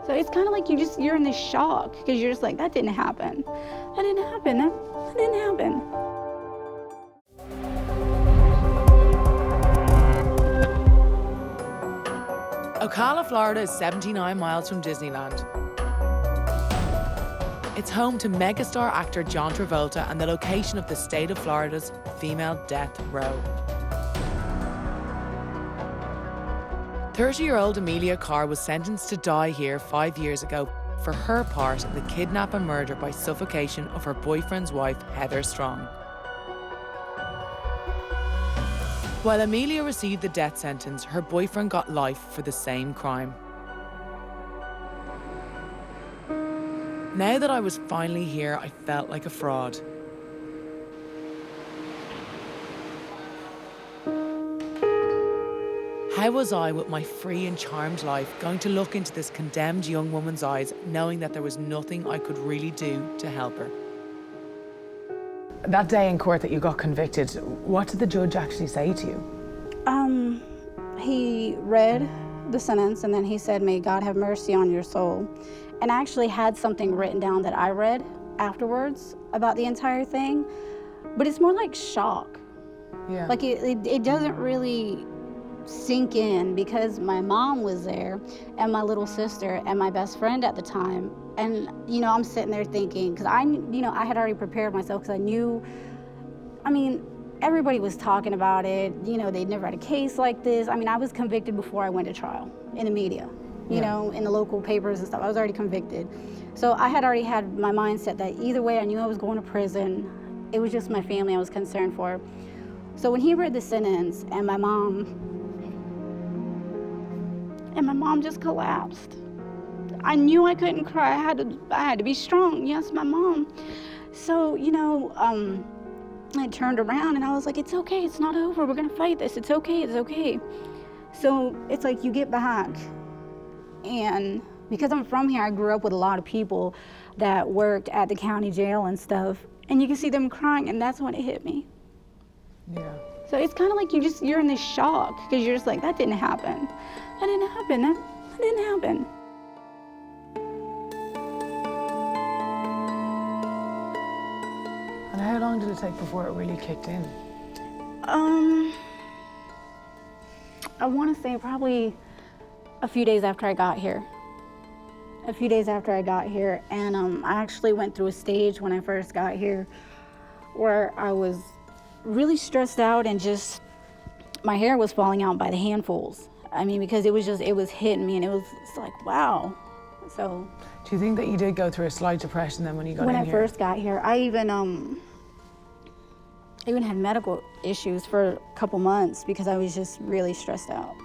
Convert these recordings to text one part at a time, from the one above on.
So it's kind of like you're in this shock because you're just like, that didn't happen. That didn't happen. That didn't happen. Ocala, Florida is 79 miles from Disneyland. It's home to megastar actor John Travolta and the location of the state of Florida's female death row. 30-year-old Emilia Carr was sentenced to die here 5 years ago for her part in the kidnap and murder by suffocation of her boyfriend's wife, Heather Strong. While Emilia received the death sentence, her boyfriend got life for the same crime. Now that I was finally here, I felt like a fraud. How was I, with my free and charmed life, going to look into this condemned young woman's eyes, knowing that there was nothing I could really do to help her? That day in court that you got convicted, what did the judge actually say to you? He read the sentence and then he said, "May God have mercy on your soul." And I actually had something written down that I read afterwards about the entire thing, but it's more like shock. Yeah. Like it doesn't really sink in because my mom was there and my little sister and my best friend at the time. And, you know, I'm sitting there thinking, because I had already prepared myself because I knew, everybody was talking about it. You know, they'd never had a case like this. I was convicted before I went to trial in the media, you know, in the local papers and stuff. I was already convicted. So I had already had my mindset that either way, I knew I was going to prison. It was just my family I was concerned for. So when he read the sentence and my mom just collapsed. I knew I couldn't cry. I had to be strong. Yes, my mom. So, I turned around and I was like, it's okay, it's not over. We're gonna fight this. It's okay, it's okay. So it's like you get back. And because I'm from here, I grew up with a lot of people that worked at the county jail and stuff. And you can see them crying, and that's when it hit me. Yeah. So it's kind of like you're in this shock because you're just like, that didn't happen. That didn't happen. That didn't happen. And how long did it take before it really kicked in? I want to say probably a few days after I got here. And I actually went through a stage when I first got here where I was really stressed out and just, my hair was falling out by the handfuls. Because it was hitting me and it's like, wow. So. Do you think that you did go through a slight depression then when you got in here? When I first got here, I even had medical issues for a couple months because I was just really stressed out.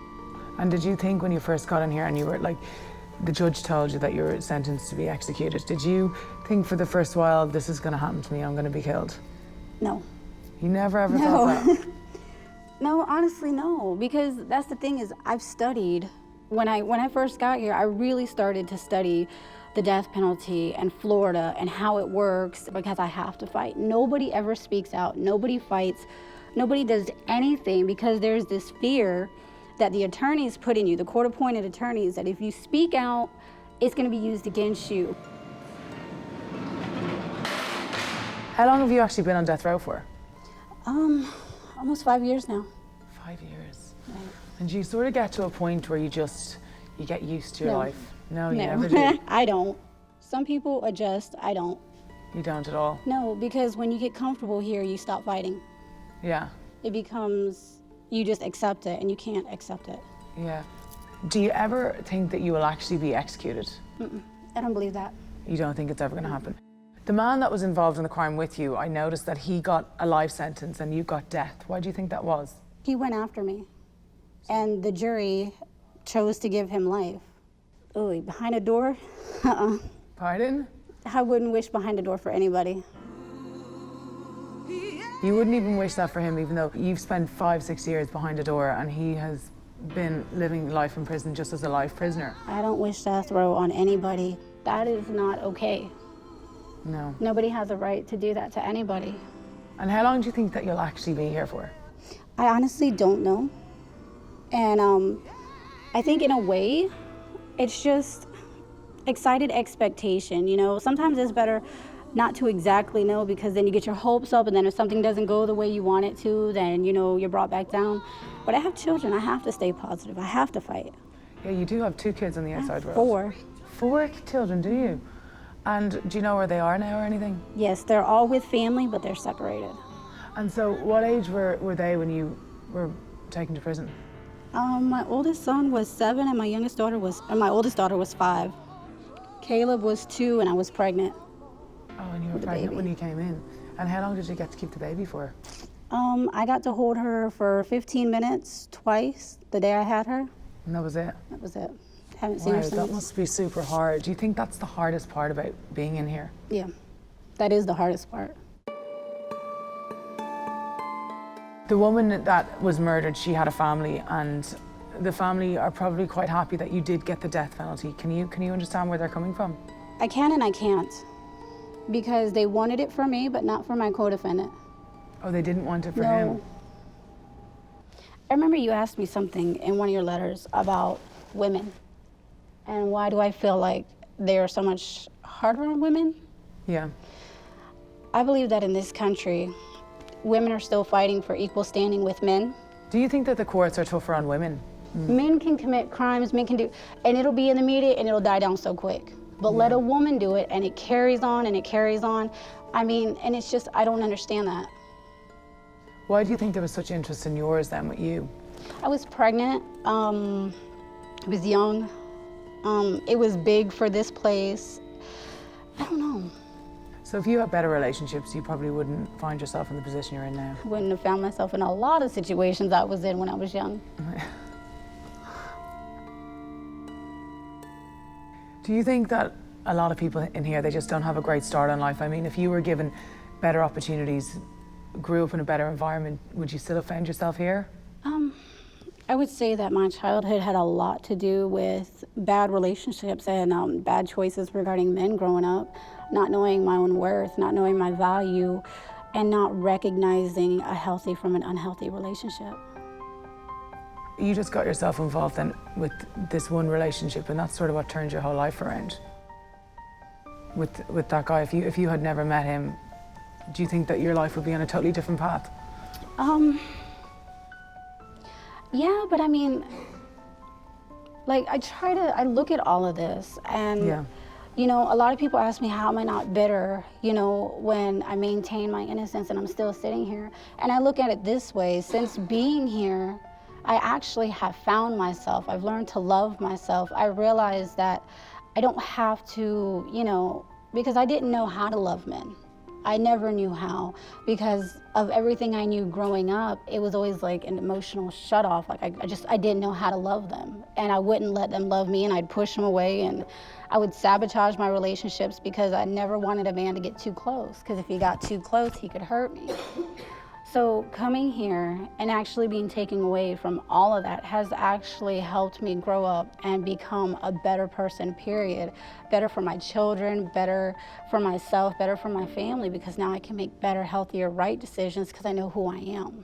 And did you think when you first got in here and you were like, the judge told you that you were sentenced to be executed, did you think for the first while, this is gonna happen to me, I'm gonna be killed? No. You never ever thought that? No, honestly, no, because that's the thing is I've studied. When I first got here, I really started to study the death penalty and Florida and how it works because I have to fight. Nobody ever speaks out, nobody fights, nobody does anything because there's this fear that the attorneys put in you, the court-appointed attorneys, that if you speak out, it's gonna be used against you. How long have you actually been on death row for? Almost 5 years now. 5 years. Right. And do you sort of get to a point where you get used to your life? No, you No. never do. I don't. Some people adjust, I don't. You don't at all? No, because when you get comfortable here, you stop fighting. Yeah. It becomes, you just accept it and you can't accept it. Yeah. Do you ever think that you will actually be executed? I don't believe that. You don't think it's ever going to happen? The man that was involved in the crime with you, I noticed that he got a life sentence and you got death. Why do you think that was? He went after me and the jury chose to give him life. Oh, behind a door? Pardon? I wouldn't wish behind a door for anybody. You wouldn't even wish that for him, even though you've spent 5-6 years behind a door and he has been living life in prison just as a life prisoner. I don't wish death row on anybody. That is not okay. No. Nobody has a right to do that to anybody. And how long do you think that you'll actually be here for? I honestly don't know. And I think in a way, it's just, excited expectation, you know. Sometimes it's better not to exactly know, because then you get your hopes up, and then if something doesn't go the way you want it to, then, you know, you're brought back down. But I have children. I have to stay positive. I have to fight. Yeah, you do have 2 kids on the outside world. 4. 4 children, do you? And do you know where they are now or anything? Yes, they're all with family, but they're separated. And so what age were they when you were taken to prison? My oldest son was 7, and my oldest daughter was 5. Caleb was 2, and I was pregnant. Oh, and you were pregnant when you came in. And how long did you get to keep the baby for? I got to hold her for 15 minutes twice the day I had her. And that was it? That was it. Haven't seen her since. That must be super hard. Do you think that's the hardest part about being in here? Yeah, that is the hardest part. The woman that was murdered, she had a family, and the family are probably quite happy that you did get the death penalty. Can you understand where they're coming from? I can and I can't, because they wanted it for me, but not for my co-defendant. Oh, they didn't want it for him? I remember you asked me something in one of your letters about women, and why do I feel like they're so much harder on women? Yeah. I believe that in this country, women are still fighting for equal standing with men. Do you think that the courts are tougher on women? Men can commit crimes, men can do, and it'll be in the media and it'll die down so quick. But let a woman do it and it carries on and it carries on. I mean, and it's just, I don't understand that. Why do you think there was such interest in yours then with you? I was pregnant, I was young. It was big for this place. I don't know. So if you had better relationships, you probably wouldn't find yourself in the position you're in now. I wouldn't have found myself in a lot of situations I was in when I was young. Do you think that a lot of people in here, they just don't have a great start in life? I mean, if you were given better opportunities, grew up in a better environment, would you still have found yourself here? I would say that my childhood had a lot to do with bad relationships and bad choices regarding men growing up, not knowing my own worth, not knowing my value, and not recognizing a healthy from an unhealthy relationship. You just got yourself involved then with this one relationship, and that's sort of what turned your whole life around. With that guy, if you had never met him, do you think that your life would be on a totally different path? Yeah, but I mean, like I look at all of this and, you know, a lot of people ask me, how am I not bitter, you know, when I maintain my innocence and I'm still sitting here? And I look at it this way: since being here, I actually have found myself. I've learned to love myself. I realized that I don't have to, you know, because I didn't know how to love men. I never knew how, because of everything I knew growing up. It was always like an emotional shut off. Like I didn't know how to love them, and I wouldn't let them love me, and I'd push them away, and I would sabotage my relationships because I never wanted a man to get too close, because if he got too close, he could hurt me. So coming here and actually being taken away from all of that has actually helped me grow up and become a better person, period. Better for my children, better for myself, better for my family, because now I can make better, healthier, right decisions because I know who I am.